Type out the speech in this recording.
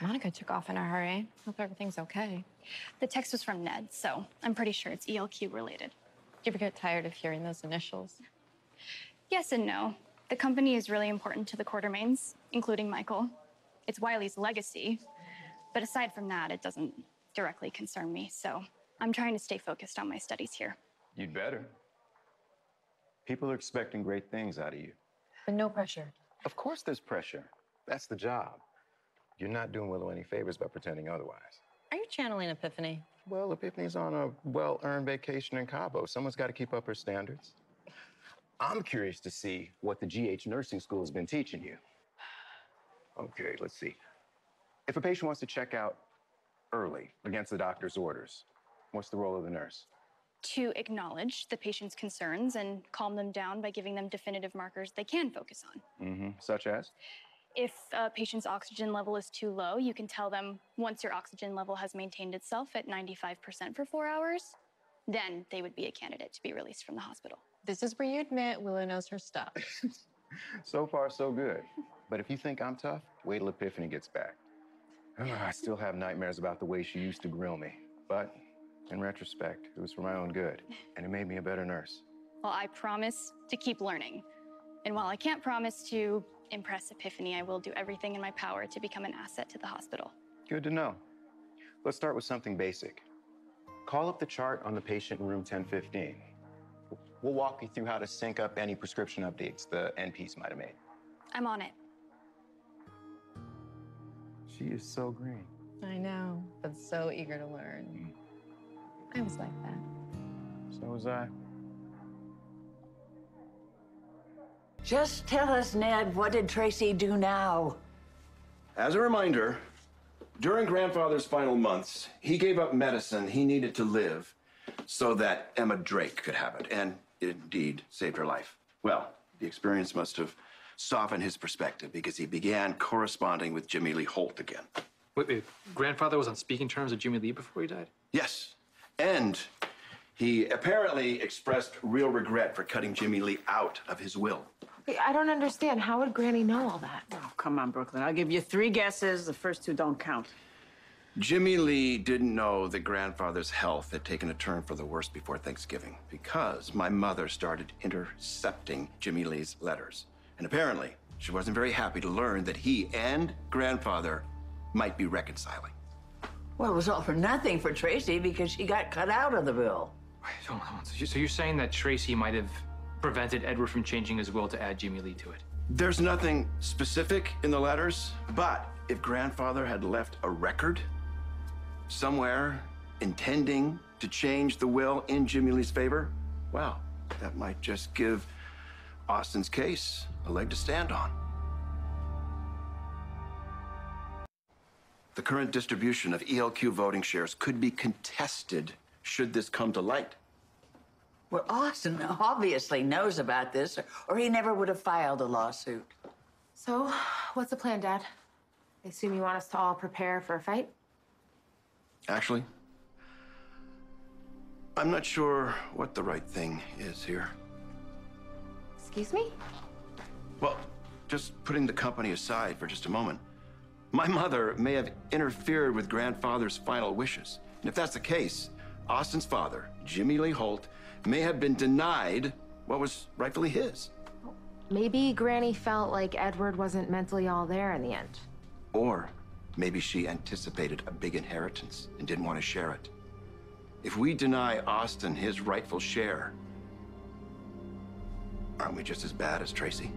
Monica took off in a hurry. Hope everything's okay. The text was from Ned, so I'm pretty sure it's ELQ related. Do you ever get tired of hearing those initials? Yes and no. The company is really important to the Quartermaines, including Michael. It's Wiley's legacy. But aside from that, it doesn't directly concern me, so I'm trying to stay focused on my studies here. You'd better. People are expecting great things out of you. But no pressure. Of course there's pressure. That's the job. You're not doing Willow any favors by pretending otherwise. Are you channeling Epiphany? Well, Epiphany's on a well-earned vacation in Cabo. Someone's got to keep up her standards. I'm curious to see what the GH nursing school has been teaching you. Okay, let's see. If a patient wants to check out early against the doctor's orders, what's the role of the nurse? To acknowledge the patient's concerns and calm them down by giving them definitive markers they can focus on. Such as? If a patient's oxygen level is too low, you can tell them once your oxygen level has maintained itself at 95% for 4 hours, then they would be a candidate to be released from the hospital. This is where you admit Willow knows her stuff. So far, so good. But if you think I'm tough, wait till Epiphany gets back. I still have nightmares about the way she used to grill me. But in retrospect, it was for my own good, and it made me a better nurse. Well, I promise to keep learning. And while I can't promise to impress Epiphany, I will do everything in my power to become an asset to the hospital. Good to know. Let's start with something basic. Call up the chart on the patient in room 1015. We'll walk you through how to sync up any prescription updates the NPs might have made. I'm on it. She is so green. I know, but so eager to learn. I was like that. So was I. Just tell us, Ned, what did Tracy do now? As a reminder, during Grandfather's final months, he gave up medicine he needed to live so that Emma Drake could have it, and it indeed saved her life. Well, the experience must have softened his perspective because he began corresponding with Jimmy Lee Holt again. Wait, Grandfather was on speaking terms with Jimmy Lee before he died? Yes, and he apparently expressed real regret for cutting Jimmy Lee out of his will. I don't understand. How would Granny know all that? Oh, come on, Brooklyn. I'll give you 3 guesses. The first 2 don't count. Jimmy Lee didn't know that Grandfather's health had taken a turn for the worse before Thanksgiving because my mother started intercepting Jimmy Lee's letters. And apparently, she wasn't very happy to learn that he and Grandfather might be reconciling. Well, it was all for nothing for Tracy because she got cut out of the will. Wait, hold on. So you're saying that Tracy might have prevented Edward from changing his will to add Jimmy Lee to it? There's nothing specific in the letters, but if Grandfather had left a record somewhere intending to change the will in Jimmy Lee's favor, well, that might just give Austin's case a leg to stand on. The current distribution of ELQ voting shares could be contested should this come to light. Well, Austin obviously knows about this, or he never would have filed a lawsuit. So, what's the plan, Dad? I assume you want us to all prepare for a fight? Actually, I'm not sure what the right thing is here. Excuse me? Well, just putting the company aside for just a moment, my mother may have interfered with Grandfather's final wishes. And if that's the case, Austin's father, Jimmy Lee Holt, may have been denied what was rightfully his. Maybe Granny felt like Edward wasn't mentally all there in the end. Or maybe she anticipated a big inheritance and didn't want to share it. If we deny Austin his rightful share, aren't we just as bad as Tracy?